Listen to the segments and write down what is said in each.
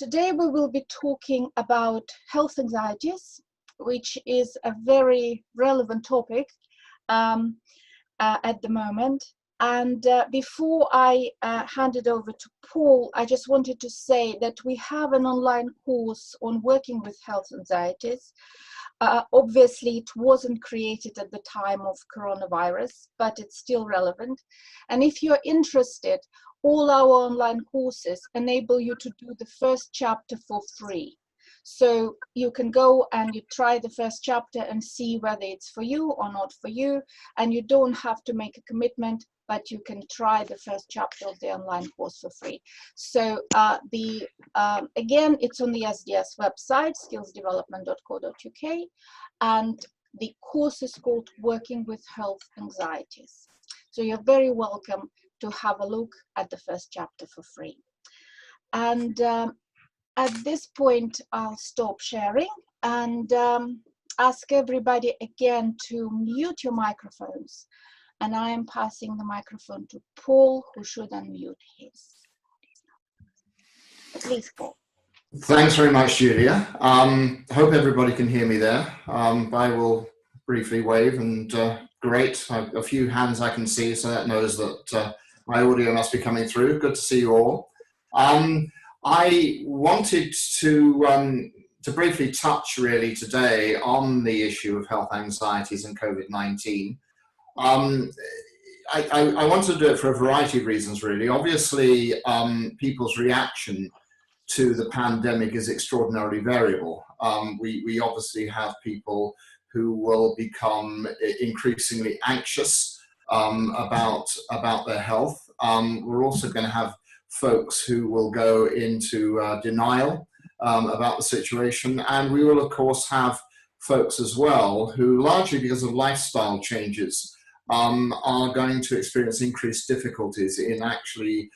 Today we will be talking about health anxieties, which is a very relevant topic at the moment. And before I hand it over to Paul, I just wanted to say that we have an online course on working with health anxieties. Obviously, it wasn't created at the time of coronavirus, but it's still relevant. And if you're interested, all our online courses enable you to do the first chapter for free. So you can go and you try the first chapter and see whether it's for you or not for you. And you don't have to make a commitment, but you can try the first chapter of the online course for free. So again, it's on the SDS website, skillsdevelopment.co.uk, and the course is called Working with Health Anxieties. So you're very welcome to have a look at the first chapter for free. And at this point, I'll stop sharing and ask everybody again to mute your microphones. And I am passing the microphone to Paul, who should unmute his. Please, Paul. Thanks very much, Julia. I hope everybody can hear me there. I will briefly wave, and great. A few hands I can see, so that knows that my audio must be coming through. Good to see you all. I wanted to briefly touch really today on the issue of health anxieties and COVID-19. I wanted to do it for a variety of reasons, really. Obviously, people's reaction to the pandemic is extraordinarily variable. We obviously have people who will become increasingly anxious about their health. We're also going to have folks who will go into denial about the situation, and we will of course have folks as well who, largely because of lifestyle changes, are going to experience increased difficulties in actually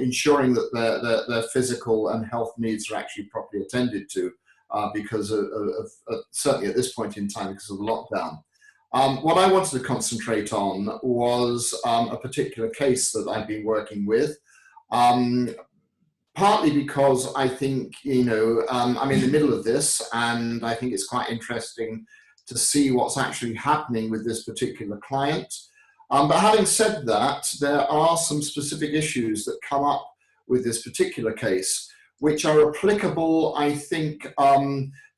ensuring that their physical and health needs are actually properly attended to because of certainly at this point in time, because of the lockdown. What I wanted to concentrate on was a particular case that I've been working with, partly because I think, I'm in the middle of this, and I think it's quite interesting to see what's actually happening with this particular client. But having said that, there are some specific issues that come up with this particular case, which are applicable, I think,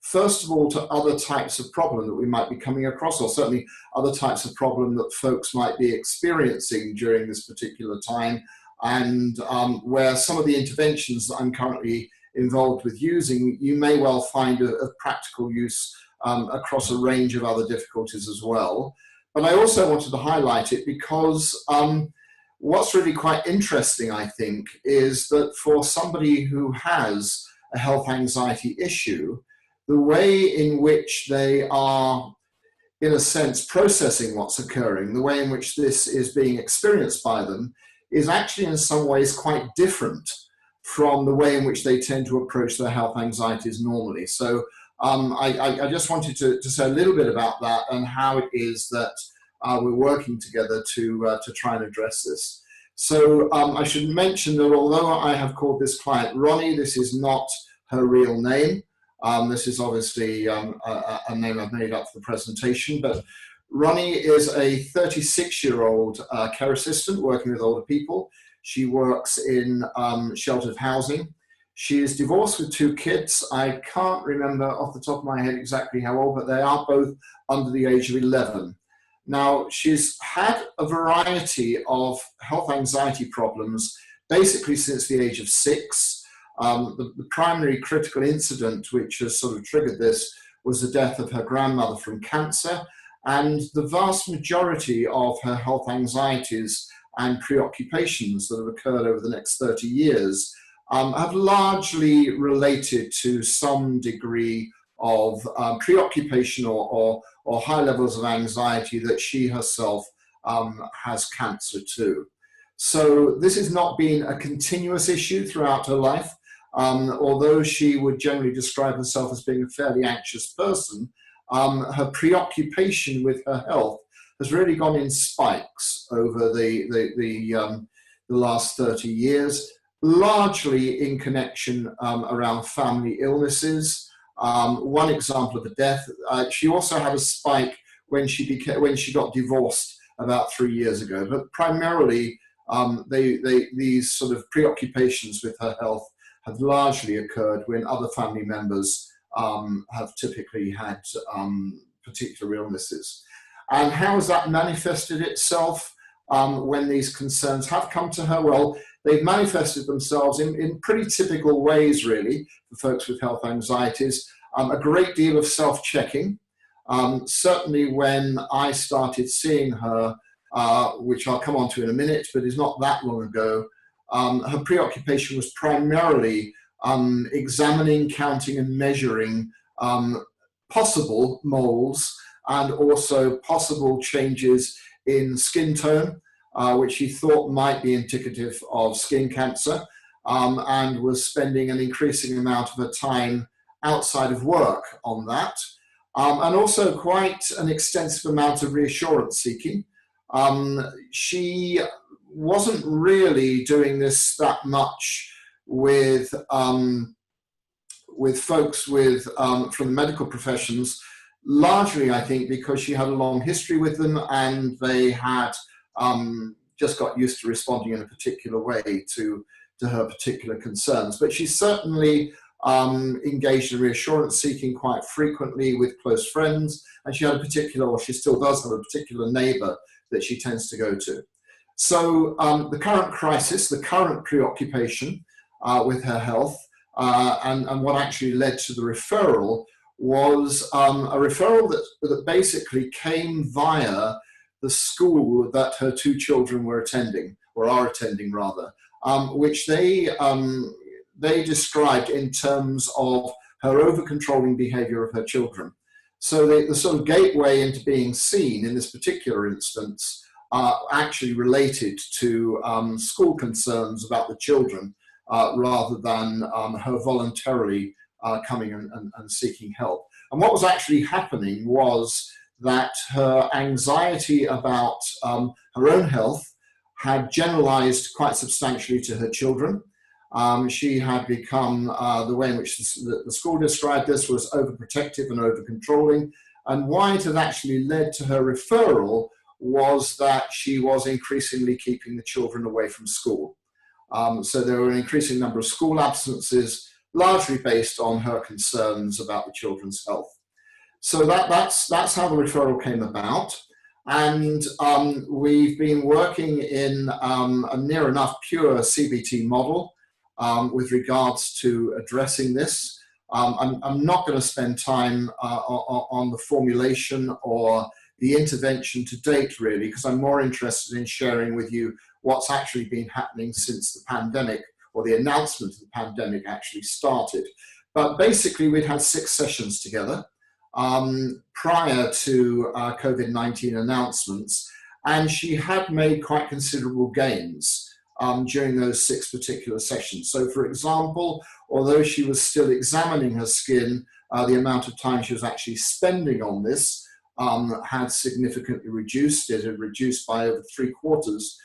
first of all, to other types of problem that we might be coming across, or certainly other types of problem that folks might be experiencing during this particular time, and where some of the interventions that I'm currently involved with using, you may well find of practical use across a range of other difficulties as well. But I also wanted to highlight it because what's really quite interesting, I think, is that for somebody who has a health anxiety issue, the way in which they are, in a sense, processing what's occurring, the way in which this is being experienced by them, is actually in some ways quite different from the way in which they tend to approach their health anxieties normally. So I just wanted to say a little bit about that and how it is that we're working together to try and address this. So I should mention that although I have called this client Ronnie, this is not her real name. This is obviously a name I've made up for the presentation, but Ronnie is a 36-year-old care assistant working with older people. She works in sheltered housing. She is divorced with 2 kids. I can't remember off the top of my head exactly how old, but they are both under the age of 11. Now, she's had a variety of health anxiety problems basically since the age of 6. The primary critical incident which has sort of triggered this was the death of her grandmother from cancer, and the vast majority of her health anxieties and preoccupations that have occurred over the next 30 years have largely related to some degree of preoccupation or high levels of anxiety that she herself has cancer too. So this has not been a continuous issue throughout her life. Although she would generally describe herself as being a fairly anxious person, her preoccupation with her health has really gone in spikes over the last 30 years. largely in connection around family illnesses. One example of a death, she also had a spike when she got divorced about 3 years ago, but primarily these sort of preoccupations with her health have largely occurred when other family members have typically had particular illnesses. And how has that manifested itself when these concerns have come to her? Well, they've manifested themselves in pretty typical ways, really, for folks with health anxieties. A great deal of self-checking. Certainly when I started seeing her, which I'll come on to in a minute, but is not that long ago, her preoccupation was primarily examining, counting and measuring possible moles and also possible changes in skin tone, which he thought might be indicative of skin cancer, and was spending an increasing amount of her time outside of work on that, and also quite an extensive amount of reassurance seeking. She wasn't really doing this that much with folks with from the medical professions, largely I think because she had a long history with them and they had just got used to responding in a particular way to her particular concerns. But she certainly engaged in reassurance seeking quite frequently with close friends, and she had a particular, or she still does have a particular neighbor that she tends to go to. So the current crisis, the current preoccupation with her health, and what actually led to the referral was a referral that basically came via the school that her two children were attending, or are attending rather, which they described in terms of her over-controlling behavior of her children. So the sort of gateway into being seen in this particular instance actually related to school concerns about the children rather than her voluntarily coming and seeking help. And what was actually happening was that her anxiety about her own health had generalized quite substantially to her children. She had become, the way in which the school described this was overprotective and over-controlling. And why it had actually led to her referral was that she was increasingly keeping the children away from school. So there were an increasing number of school absences, largely based on her concerns about the children's health. So that's how the referral came about. And we've been working in a near enough pure CBT model with regards to addressing this. I'm not going to spend time on the formulation or the intervention to date, really, because I'm more interested in sharing with you what's actually been happening since the pandemic, or the announcement of the pandemic actually started. But basically, we'd had 6 sessions together prior to COVID-19 announcements, and she had made quite considerable gains during those 6 particular sessions. So, for example, although she was still examining her skin, the amount of time she was actually spending on this had significantly reduced. It had reduced by over 3/4.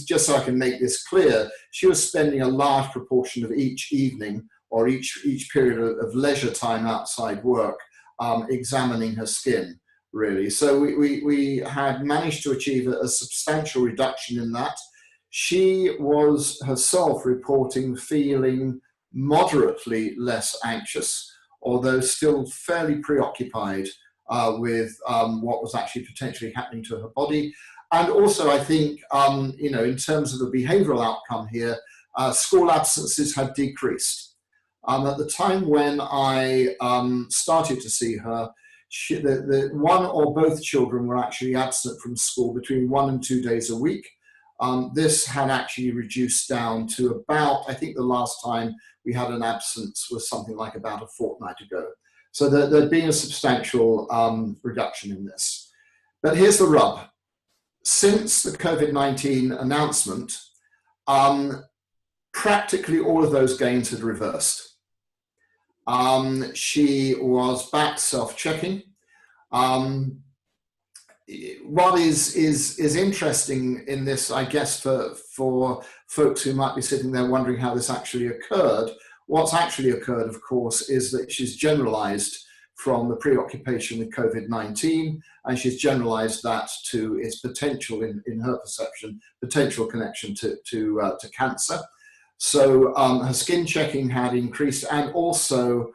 Just so I can make this clear, she was spending a large proportion of each evening or each period of leisure time outside work examining her skin, really. So we had managed to achieve a substantial reduction in that. She was herself reporting feeling moderately less anxious, although still fairly preoccupied with what was actually potentially happening to her body. And also, I think, in terms of the behavioral outcome here, school absences had decreased. At the time when I started to see her, the one or both children were actually absent from school between 1 and 2 days a week. This had actually reduced down to about, I think the last time we had an absence was something like about a fortnight ago. So there'd been a substantial reduction in this. But here's the rub. Since the COVID-19 announcement, practically all of those gains had reversed. She was back self-checking. what is interesting in this, I guess, for folks who might be sitting there wondering how this actually occurred, what's actually occurred, of course, is that she's generalized from the preoccupation with COVID-19, and she's generalized that to its potential, in her perception, potential connection to cancer. So her skin checking had increased, and also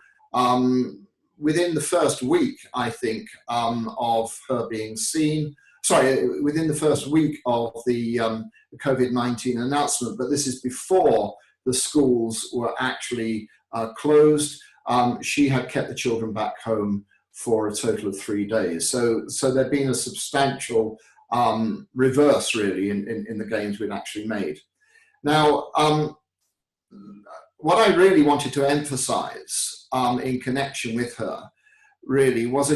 within the first week, I think, of her being seen, within the first week of the COVID-19 announcement, but this is before the schools were actually closed, she had kept the children back home for a total of 3 days. So there'd been a substantial reverse, really, in the gains we'd actually made. Now, what I really wanted to emphasize in connection with her really was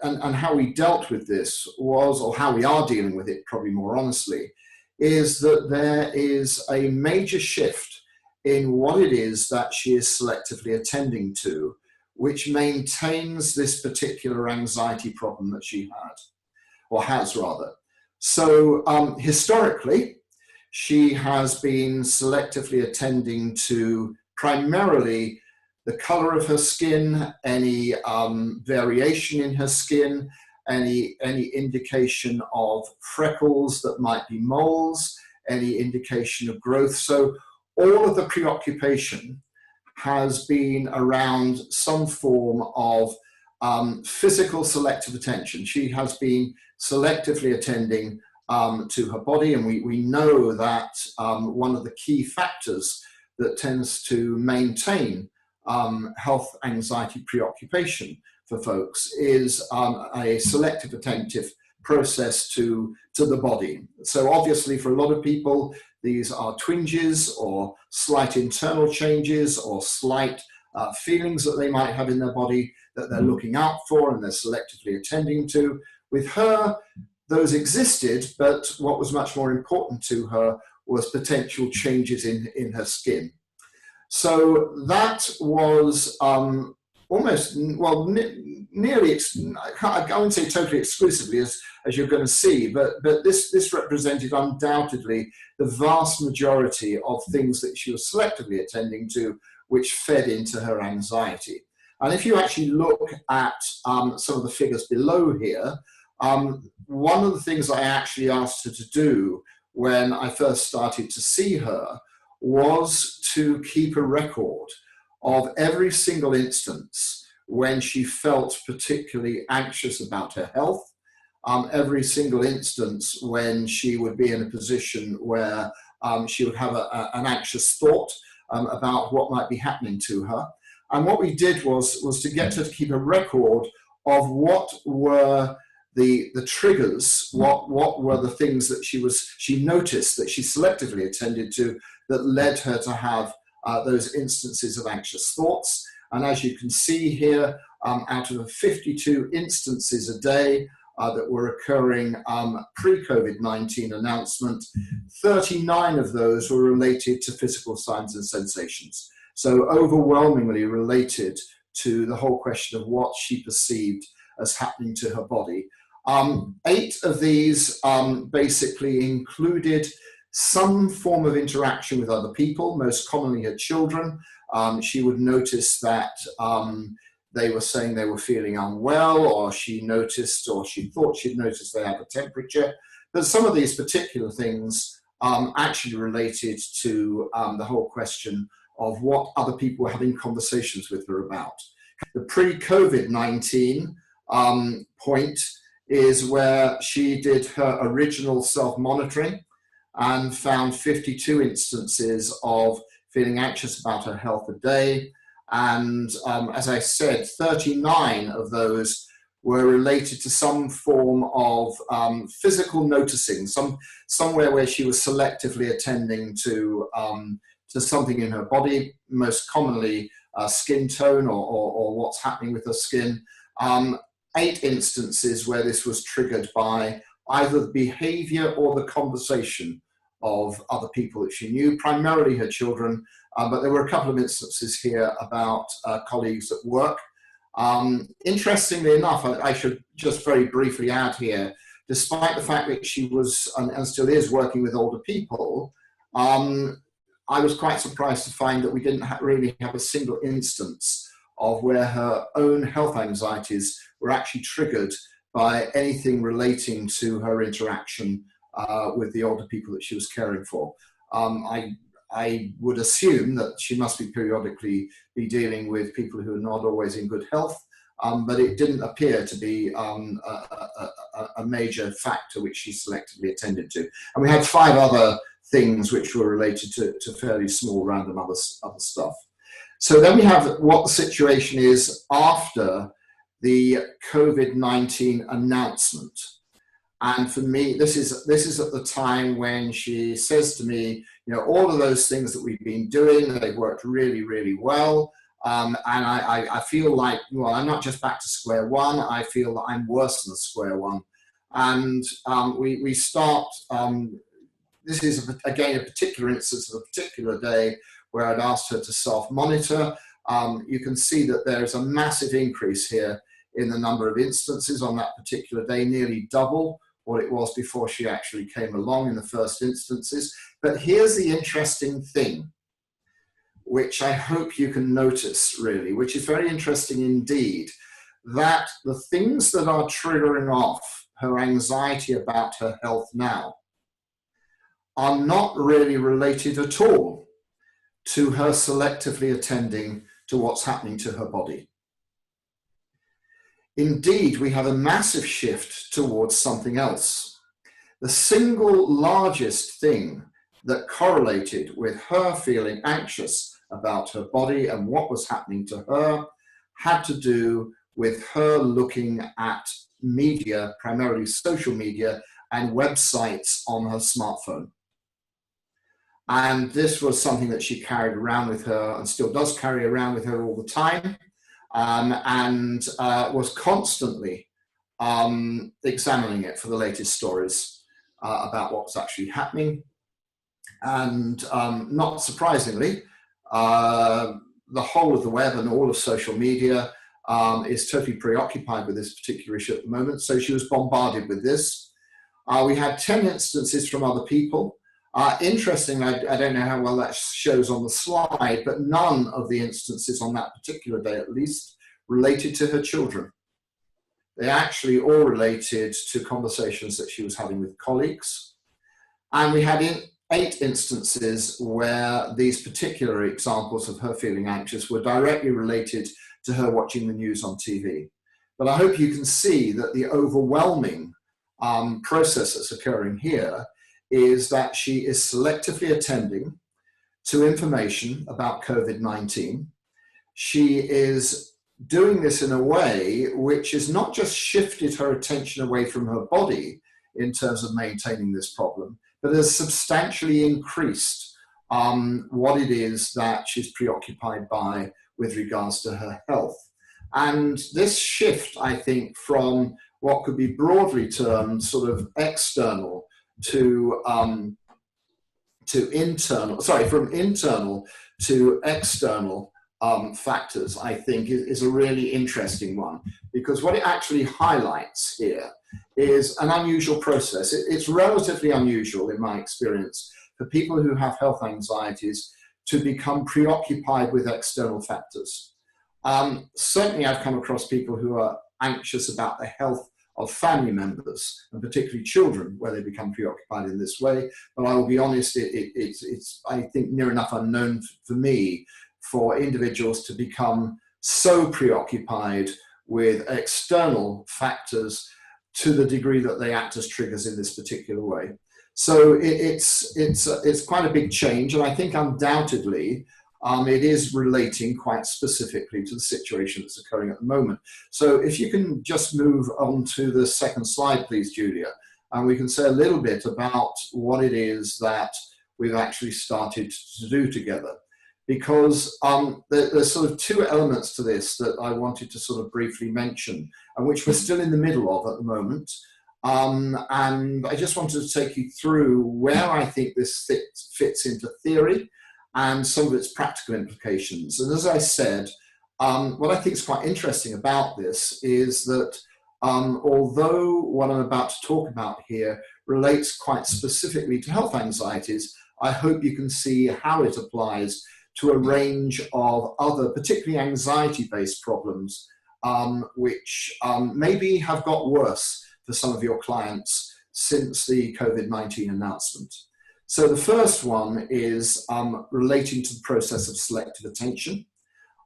and how we dealt with this was, or how we are dealing with it probably more honestly, is that there is a major shift in what it is that she is selectively attending to, which maintains this particular anxiety problem that she had, or has rather. So historically, she has been selectively attending to primarily the color of her skin, any variation in her skin, any indication of freckles that might be moles, any indication of growth. So all of the preoccupation has been around some form of physical selective attention. She has been selectively attending to her body, and we know that one of the key factors that tends to maintain health, anxiety, preoccupation for folks is a selective attentive process to the body. So obviously for a lot of people, these are twinges or slight internal changes or slight feelings that they might have in their body that they're looking out for and they're selectively attending to. With her, those existed, but what was much more important to her was potential changes in her skin. So that was almost, well, nearly, I wouldn't say totally exclusively, as you're going to see, but this represented undoubtedly the vast majority of things that she was selectively attending to, which fed into her anxiety. And if you actually look at some of the figures below here, one of the things I actually asked her to do when I first started to see her was to keep a record of every single instance when she felt particularly anxious about her health, every single instance when she would be in a position where she would have an anxious thought about what might be happening to her. And what we did was to get her to keep a record of what were the triggers, what were the things that she noticed that she selectively attended to that led her to have those instances of anxious thoughts. And as you can see here, out of 52 instances a day that were occurring pre-COVID-19 announcement, 39 of those were related to physical signs and sensations. So overwhelmingly related to the whole question of what she perceived as happening to her body. 8 of these basically included some form of interaction with other people, most commonly her children. She would notice that they were saying they were feeling unwell, or she noticed, or she thought she'd noticed they had a temperature. But some of these particular things actually related to the whole question of what other people were having conversations with her about. The pre-COVID-19 point is where she did her original self-monitoring and found 52 instances of feeling anxious about her health a day. And as I said, 39 of those were related to some form of physical noticing, somewhere where she was selectively attending to something in her body, most commonly skin tone or what's happening with her skin. 8 instances where this was triggered by either the behavior or the conversation of other people that she knew, primarily her children, but there were a couple of instances here about colleagues at work. Interestingly enough, I should just very briefly add here, despite the fact that she was and still is working with older people, I was quite surprised to find that we didn't really have a single instance of where her own health anxieties were actually triggered by anything relating to her interaction with the older people that she was caring for. I would assume that she must be periodically be dealing with people who are not always in good health, but it didn't appear to be a major factor which she selectively attended to. And we had 5 other things which were related to fairly small random other stuff. So then we have what the situation is after the COVID-19 announcement. And for me, this is at the time when she says to me, you know, all of those things that we've been doing, they've worked really, really well. And I feel like, well, I'm not just back to square one, I feel that I'm worse than square one. And we start, this is, again, a particular instance of a particular day where I'd asked her to self-monitor. You can see that there's a massive increase here in the number of instances on that particular day, nearly double what it was before she actually came along in the first instances. But here's the interesting thing, which I hope you can notice really, which is very interesting indeed, that the things that are triggering off her anxiety about her health now are not really related at all to her selectively attending to what's happening to her body. Indeed, we have a massive shift towards something else. The single largest thing that correlated with her feeling anxious about her body and what was happening to her had to do with her looking at media, primarily social media and websites on her smartphone. And this was something that she carried around with her and still does carry around with her all the time, and was constantly examining it for the latest stories about what's actually happening. And not surprisingly, the whole of the web and all of social media is totally preoccupied with this particular issue at the moment. So she was bombarded with this. We had 10 instances from other people. Interesting, I don't know how well that shows on the slide, but none of the instances on that particular day, at least, related to her children. They actually all related to conversations that she was having with colleagues. And we had 8 instances where these particular examples of her feeling anxious were directly related to her watching the news on TV. But I hope you can see that the overwhelming process that's occurring here is that she is selectively attending to information about COVID-19. She is doing this in a way which has not just shifted her attention away from her body in terms of maintaining this problem, but has substantially increased what it is that she's preoccupied by with regards to her health. And this shift, I think, from what could be broadly termed sort of external to internal, from internal to external factors, I think is a really interesting one, because what it actually highlights here is an unusual process. It's relatively unusual in my experience for people who have health anxieties to become preoccupied with external factors. Certainly I've come across people who are anxious about the health of family members, and particularly children, where they become preoccupied in this way. But I will be honest, it's I think, near enough unknown for me for individuals to become so preoccupied with external factors to the degree that they act as triggers in this particular way. So it's quite a big change, and I think undoubtedly it is relating quite specifically to the situation that's occurring at the moment. So if you can just move on to the second slide, please, Julia, and we can say a little bit about what it is that we've actually started to do together. Because there's sort of 2 elements to this that I wanted to sort of briefly mention, and which we're still in the middle of at the moment. And I just wanted to take you through where I think this fits into theory and some of its practical implications. And as I said, what I think is quite interesting about this is that although what I'm about to talk about here relates quite specifically to health anxieties, I hope you can see how it applies to a range of other, particularly anxiety-based problems, which maybe have got worse for some of your clients since the COVID-19 announcement. So the first one is relating to the process of selective attention.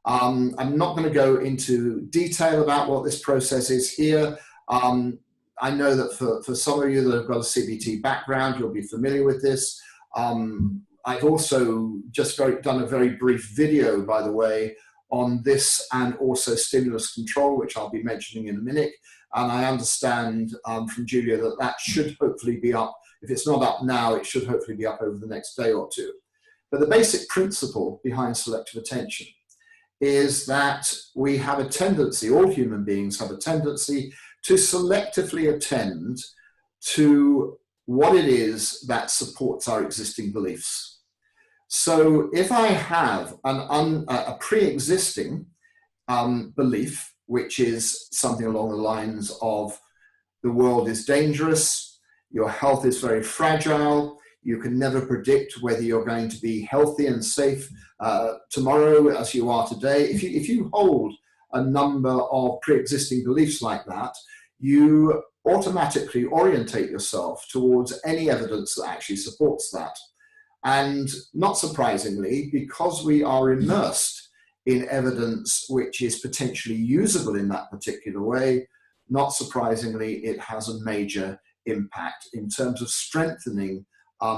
I'm not going to go into detail about what this process is here. I know that for some of you that have got a CBT background, you'll be familiar with this. I've also just done a very brief video, by the way, on this and also stimulus control, which I'll be mentioning in a minute. And I understand from Julia that that should hopefully be up. If it's not up now, it should hopefully be up over the next day or two. But the basic principle behind selective attention is that we have a tendency, all human beings have a tendency to selectively attend to what it is that supports our existing beliefs. So if I have a pre-existing belief, which is something along the lines of the world is dangerous, your health is very fragile, you can never predict whether you're going to be healthy and safe tomorrow as you are today. If you hold a number of pre-existing beliefs like that, you automatically orientate yourself towards any evidence that actually supports that. And not surprisingly, because we are immersed in evidence which is potentially usable in that particular way, not surprisingly, it has a major impact in terms of strengthening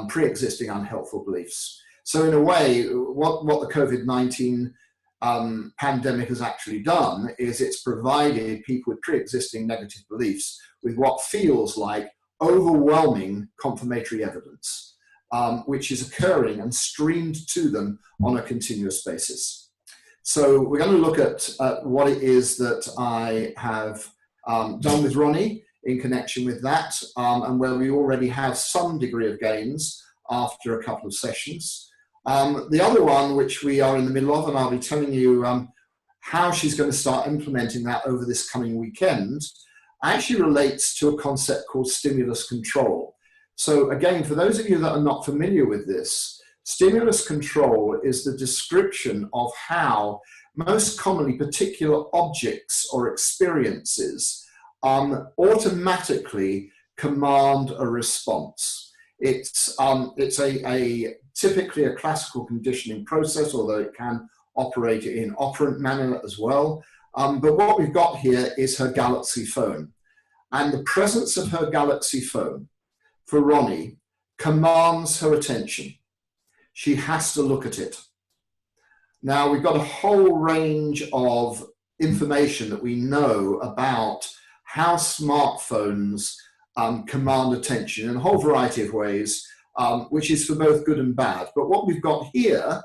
pre-existing unhelpful beliefs. So in a way, what the COVID-19 pandemic has actually done is it's provided people with pre-existing negative beliefs with what feels like overwhelming confirmatory evidence, which is occurring and streamed to them on a continuous basis. So we're going to look at what it is that I have done with Ronnie in connection with that, and where we already have some degree of gains after a couple of sessions. The other one, which we are in the middle of, and I'll be telling you how she's going to start implementing that over this coming weekend, actually relates to a concept called stimulus control. So again, for those of you that are not familiar with this, stimulus control is the description of how most commonly particular objects or experiences automatically command a response. It's typically a classical conditioning process, although it can operate in operant manner as well. But what we've got here is her Galaxy phone. And the presence of her Galaxy phone for Ronnie commands her attention. She has to look at it. Now, we've got a whole range of information that we know about how smartphones command attention in a whole variety of ways, which is for both good and bad. But what we've got here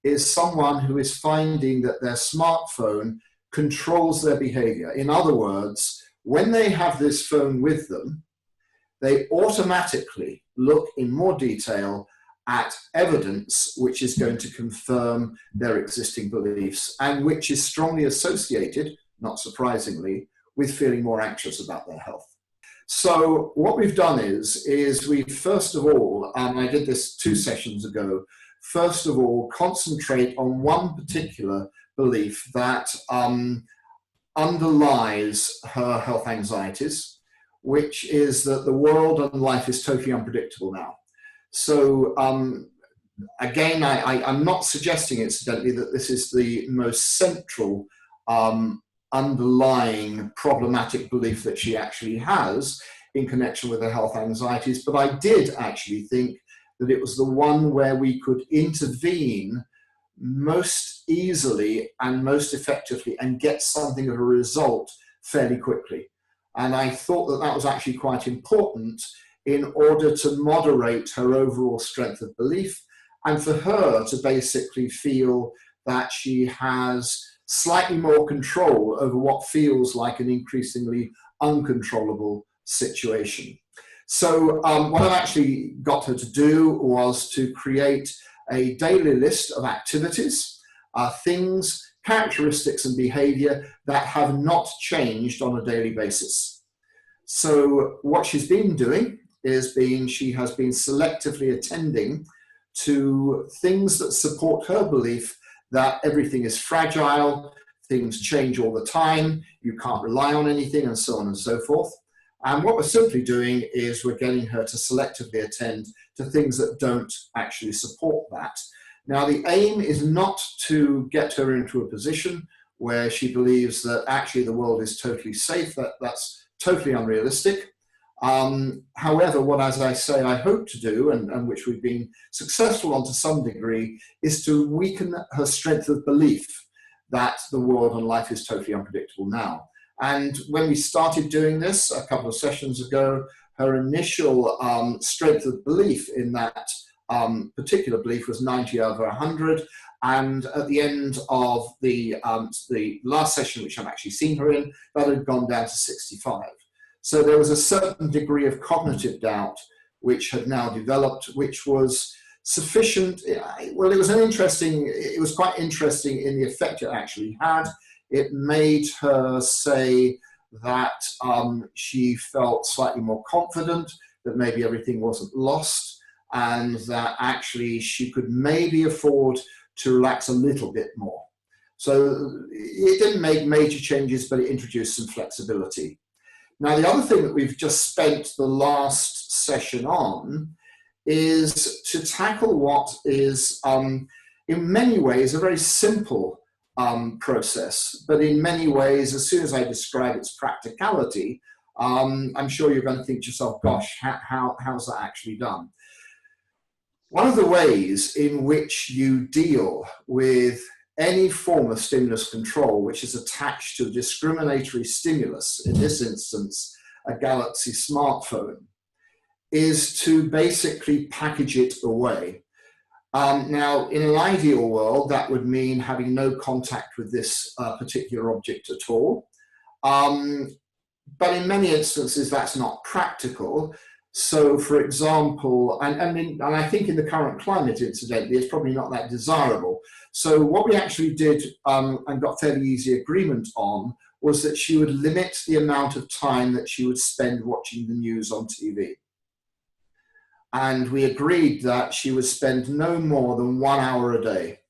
is someone who is finding that their smartphone controls their behavior. In other words, when they have this phone with them, they automatically look in more detail at evidence which is going to confirm their existing beliefs and which is strongly associated, not surprisingly, with feeling more anxious about their health. So what we've done is we first of all, and I did this 2 sessions ago, first of all, concentrate on one particular belief that underlies her health anxieties, which is that the world and life is totally unpredictable now. So again, I'm not suggesting, incidentally, that this is the most central underlying problematic belief that she actually has in connection with her health anxieties, but I did actually think that it was the one where we could intervene most easily and most effectively and get something of a result fairly quickly. And I thought that that was actually quite important in order to moderate her overall strength of belief and for her to basically feel that she has slightly more control over what feels like an increasingly uncontrollable situation. So what I've actually got her to do was to create a daily list of activities, things, characteristics and behavior that have not changed on a daily basis. So what she's been doing is she has been selectively attending to things that support her belief that everything is fragile, things change all the time, you can't rely on anything, and so on and so forth. And what we're simply doing is we're getting her to selectively attend to things that don't actually support that. Now, the aim is not to get her into a position where she believes that actually the world is totally safe. That's totally unrealistic. However, what, as I say, I hope to do, and which we've been successful on to some degree, is to weaken her strength of belief that the world and life is totally unpredictable now. And when we started doing this a couple of sessions ago, her initial strength of belief in that particular belief was 90 over 100. And at the end of the last session, which I've actually seen her in, that had gone down to 65. So there was a certain degree of cognitive doubt which had now developed, which was sufficient. Well, it was quite interesting in the effect it actually had. It made her say that she felt slightly more confident, that maybe everything wasn't lost, and that actually she could maybe afford to relax a little bit more. So it didn't make major changes, but it introduced some flexibility. Now, the other thing that we've just spent the last session on is to tackle what is, in many ways, a very simple process, but in many ways, as soon as I describe its practicality, I'm sure you're going to think to yourself, gosh, how's that actually done? One of the ways in which you deal with any form of stimulus control which is attached to a discriminatory stimulus, in this instance, a Galaxy smartphone, is to basically package it away. Now, in an ideal world, that would mean having no contact with this particular object at all. But in many instances, that's not practical. So, for example, and I think in the current climate, incidentally, it's probably not that desirable. So what we actually did and got fairly easy agreement on was that she would limit the amount of time that she would spend watching the news on TV. And we agreed that she would spend no more than 1 hour a day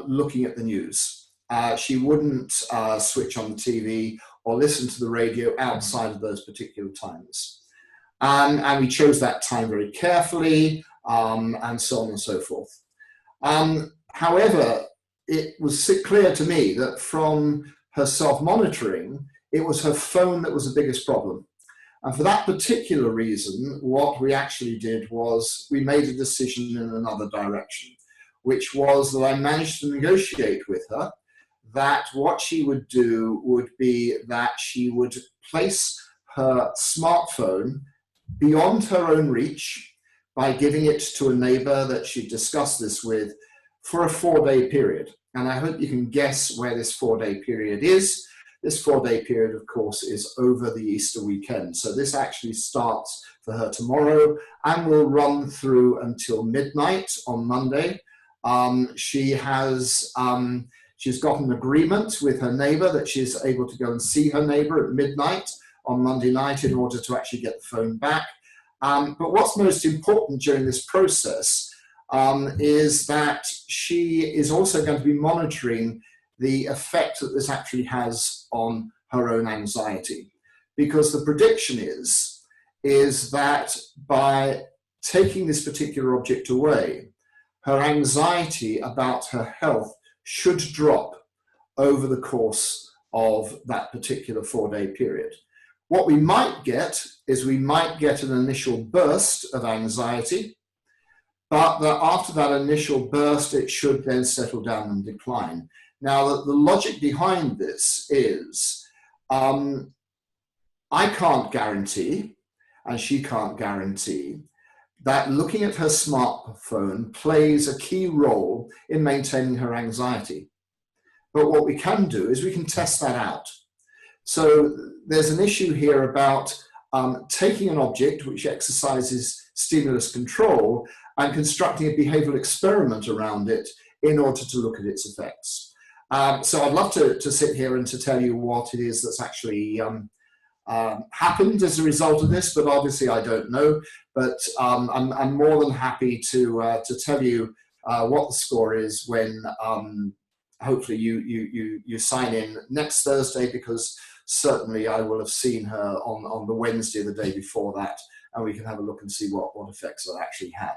looking at the news. She wouldn't switch on the TV or listen to the radio outside of those particular times. And we chose that time very carefully, and so on and so forth. However, it was clear to me that from her self-monitoring, it was her phone that was the biggest problem. And for that particular reason, what we actually did was we made a decision in another direction, which was that I managed to negotiate with her that what she would do would be that she would place her smartphone beyond her own reach by giving it to a neighbor that she discussed this with for a 4-day period. And I hope you can guess where this 4-day period is. This 4-day period, of course, is over the Easter weekend. So this actually starts for her tomorrow and will run through until midnight on Monday. She's got an agreement with her neighbor that she's able to go and see her neighbor at midnight on Monday night in order to actually get the phone back. But what's most important during this process is that she is also going to be monitoring the effect that this actually has on her own anxiety. Because the prediction is that by taking this particular object away, her anxiety about her health should drop over the course of that particular 4-day period. What we might get is we might get an initial burst of anxiety, but that after that initial burst, it should then settle down and decline. Now, the logic behind this is I can't guarantee, and she can't guarantee, that looking at her smartphone plays a key role in maintaining her anxiety. But what we can do is we can test that out. So there's an issue here about taking an object which exercises stimulus control and constructing a behavioral experiment around it in order to look at its effects. So I'd love to sit here and to tell you what it is that's actually happened as a result of this, but obviously I don't know. But I'm more than happy to tell you what the score is when hopefully you sign in next Thursday, because certainly I will have seen her on the Wednesday, the day before that, and we can have a look and see what effects that actually had.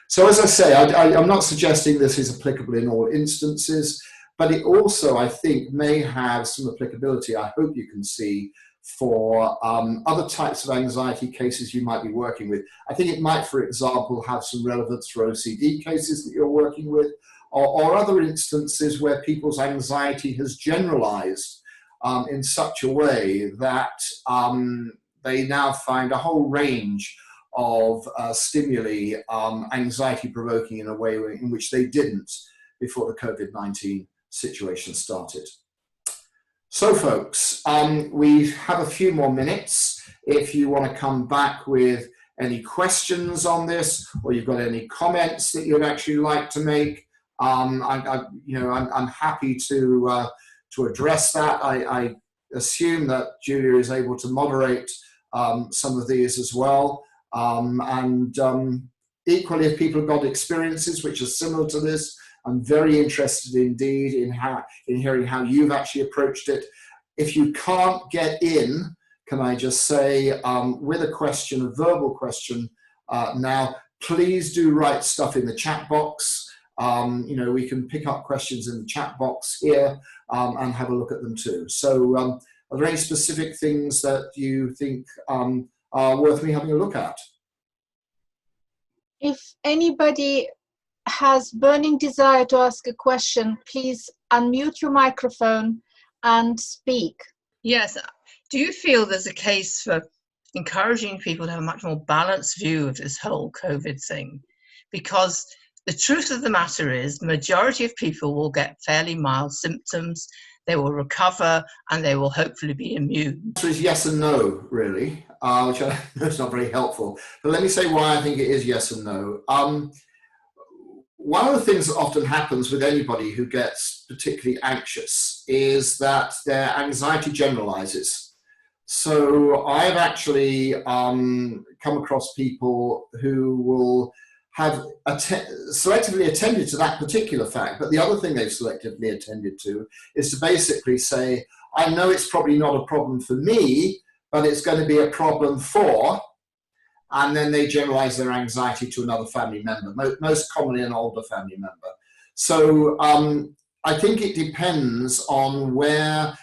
So as I say, I'm not suggesting this is applicable in all instances, but it also, I think, may have some applicability, I hope you can see, for other types of anxiety cases you might be working with. I think it might, for example, have some relevance for OCD cases that you're working with, or other instances where people's anxiety has generalized in such a way that they now find a whole range of stimuli anxiety provoking in a way in which they didn't before the COVID-19 situation started. So folks, we have a few more minutes. If you want to come back with any questions on this, or you've got any comments that you'd actually like to make, I'm happy to address that. I assume that Julia is able to moderate some of these as well. Equally, if people have got experiences which are similar to this, I'm very interested indeed in hearing how you've actually approached it. If you can't get in, can I just say, with a question, a verbal question now, please do write stuff in the chat box. We can pick up questions in the chat box here and have a look at them too. So are there any specific things that you think are worth me having a look at? If anybody has burning desire to ask a question, please unmute your microphone and speak. Yes. Do you feel there's a case for encouraging people to have a much more balanced view of this whole COVID thing? Because the truth of the matter is the majority of people will get fairly mild symptoms, they will recover, and they will hopefully be immune. The answer is yes and no, really, which I know is not very helpful. But let me say why I think it is yes and no. One of the things that often happens with anybody who gets particularly anxious is that their anxiety generalizes. So I've actually come across people who will have selectively attended to that particular fact, but the other thing they've selectively attended to is to basically say, I know it's probably not a problem for me, but it's going to be a problem for, and then they generalize their anxiety to another family member, most commonly an older family member. So I think it depends on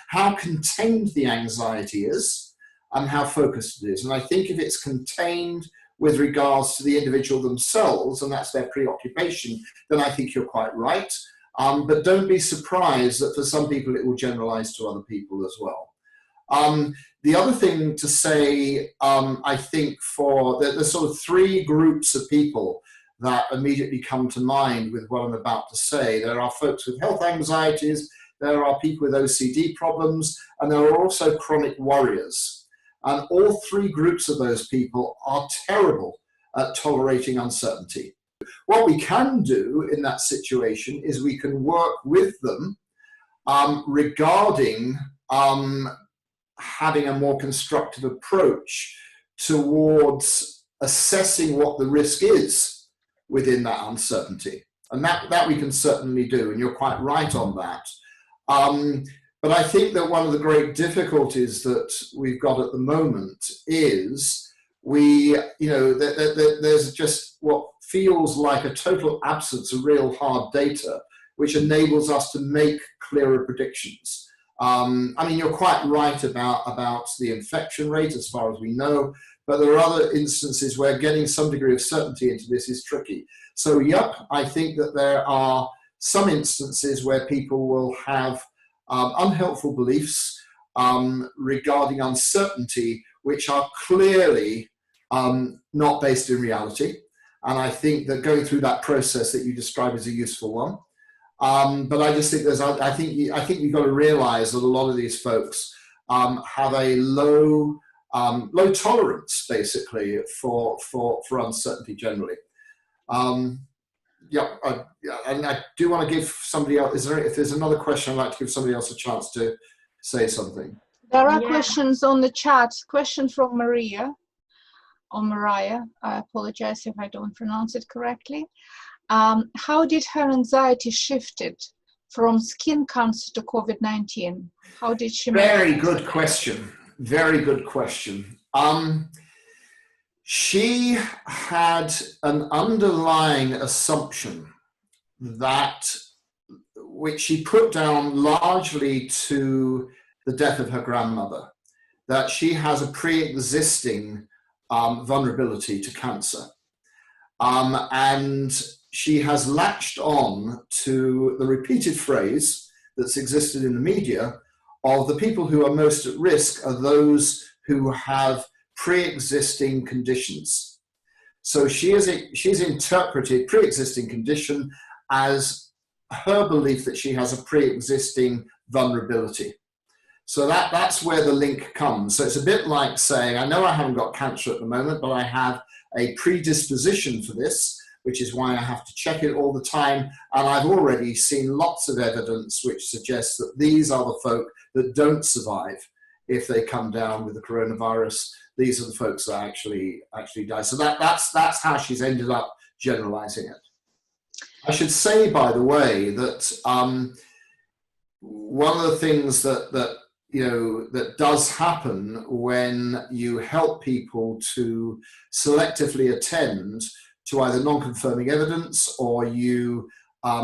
how contained the anxiety is and how focused it is. And I think if it's contained with regards to the individual themselves, and that's their preoccupation, then I think you're quite right. But don't be surprised that for some people it will generalize to other people as well. The other thing to say, I think for there's sort of three groups of people that immediately come to mind with what I'm about to say. There are folks with health anxieties, there are people with OCD problems, and there are also chronic worriers. And all three groups of those people are terrible at tolerating uncertainty. What we can do in that situation is we can work with them regarding having a more constructive approach towards assessing what the risk is within that uncertainty. And that we can certainly do, and you're quite right on that. But I think that one of the great difficulties that we've got at the moment is there's just what feels like a total absence of real hard data, which enables us to make clearer predictions. You're quite right about the infection rate as far as we know, but there are other instances where getting some degree of certainty into this is tricky. So, yep, I think that there are some instances where people will have unhelpful beliefs regarding uncertainty, which are clearly not based in reality. And I think that going through that process that you describe is a useful one. But I just think I think you've got to realize that a lot of these folks have a low tolerance, basically, for uncertainty generally. and I do want to give somebody else, if there's another question, I'd like to give somebody else a chance to say something. There are questions on the chat. Question from Maria, or Mariah. I apologize if I don't pronounce it correctly. How did her anxiety shifted from skin cancer to COVID-19? How did she manage? Very good question. Very good question. She had an underlying assumption that, which she put down largely to the death of her grandmother, that she has a pre-existing vulnerability to cancer. And she has latched on to the repeated phrase that's existed in the media of the people who are most at risk are those who have pre-existing conditions. So she's interpreted pre-existing condition as her belief that she has a pre-existing vulnerability. So that's where the link comes. So it's a bit like saying, I know I haven't got cancer at the moment, but I have a predisposition for this, which is why I have to check it all the time. And I've already seen lots of evidence which suggests that these are the folk that don't survive if they come down with the coronavirus. These are the folks that actually die. So that's how she's ended up generalizing it. I should say, by the way, that one of the things that does happen when you help people to selectively attend to either non-confirming evidence, or you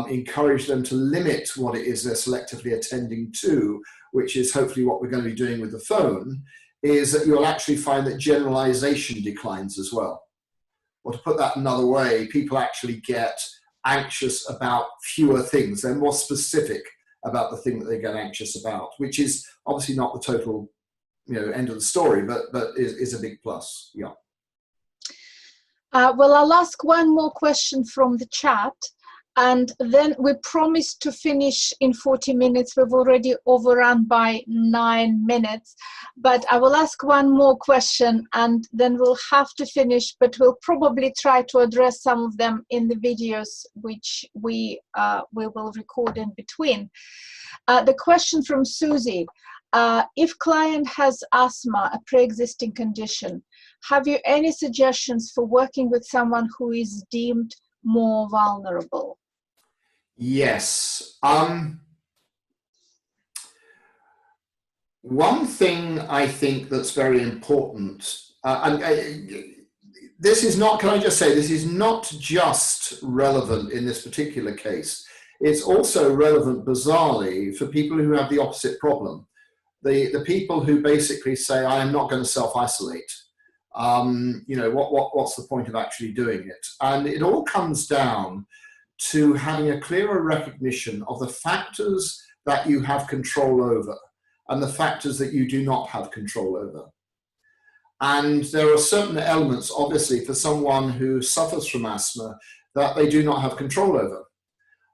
encourage them to limit what it is they're selectively attending to, which is hopefully what we're going to be doing with the phone, is that you'll actually find that generalization declines as well. Or to put that another way, people actually get anxious about fewer things. They're more specific about the thing that they get anxious about, which is obviously not the total, end of the story, but is a big plus. Yeah. Well, I'll ask one more question from the chat, and then we promised to finish in 40 minutes. We've already overrun by 9 minutes, but I will ask one more question and then we'll have to finish, but we'll probably try to address some of them in the videos which we will record in between. The question from Susie, if client has asthma, a pre-existing condition, have you any suggestions for working with someone who is deemed more vulnerable? Yes. One thing I think that's very important, this is not, can I just say, this is not just relevant in this particular case. It's also relevant, bizarrely, for people who have the opposite problem. The people who basically say, I am not going to self-isolate. What's the point of actually doing it? And it all comes down to having a clearer recognition of the factors that you have control over and the factors that you do not have control over. And there are certain elements, obviously, for someone who suffers from asthma that they do not have control over.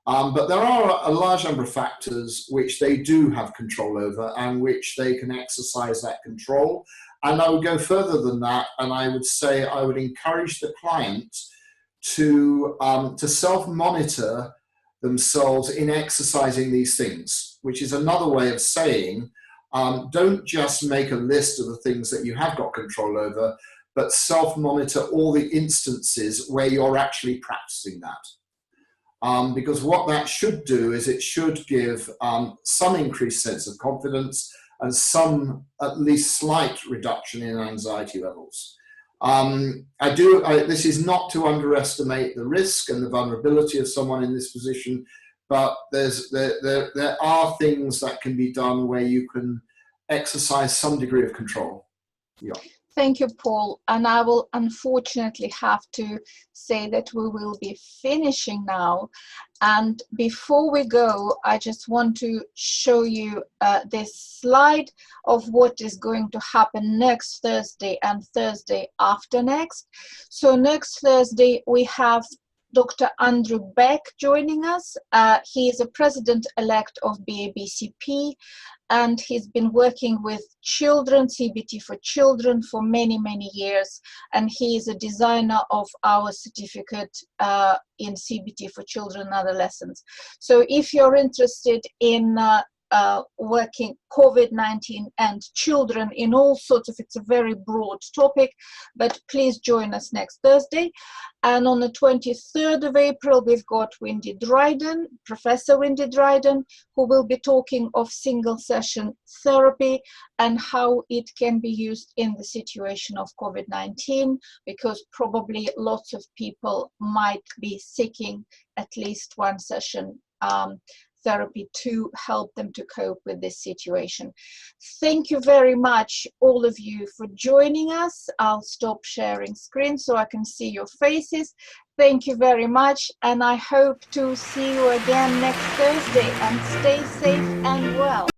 But there are a large number of factors which they do have control over and which they can exercise that control. And I would go further than that, and I would say I would encourage the client to self-monitor themselves in exercising these things, which is another way of saying, don't just make a list of the things that you have got control over, but self-monitor all the instances where you're actually practicing that. Because what that should do is it should give some increased sense of confidence and some at least slight reduction in anxiety levels. This is not to underestimate the risk and the vulnerability of someone in this position, but there are things that can be done where you can exercise some degree of control. Yeah. Thank you, Paul. And I will unfortunately have to say that we will be finishing now. And before we go, I just want to show you this slide of what is going to happen next Thursday and Thursday after next. So next Thursday, we have Dr. Andrew Beck joining us. He is a president-elect of BABCP, and he's been working with children, CBT for children, for many, many years. And he is a designer of our certificate in CBT for children and adolescents. So if you're interested in working COVID-19 and children in all sorts of, it's a very broad topic, but please join us next Thursday. And on the 23rd of April, we've got Wendy Dryden, Professor Wendy Dryden, who will be talking of single session therapy and how it can be used in the situation of COVID-19, because probably lots of people might be seeking at least one session therapy to help them to cope with this situation. Thank you very much, all of you, for joining us. I'll stop sharing screen so I can see your faces. Thank you very much, and I hope to see you again next Thursday, and stay safe and well.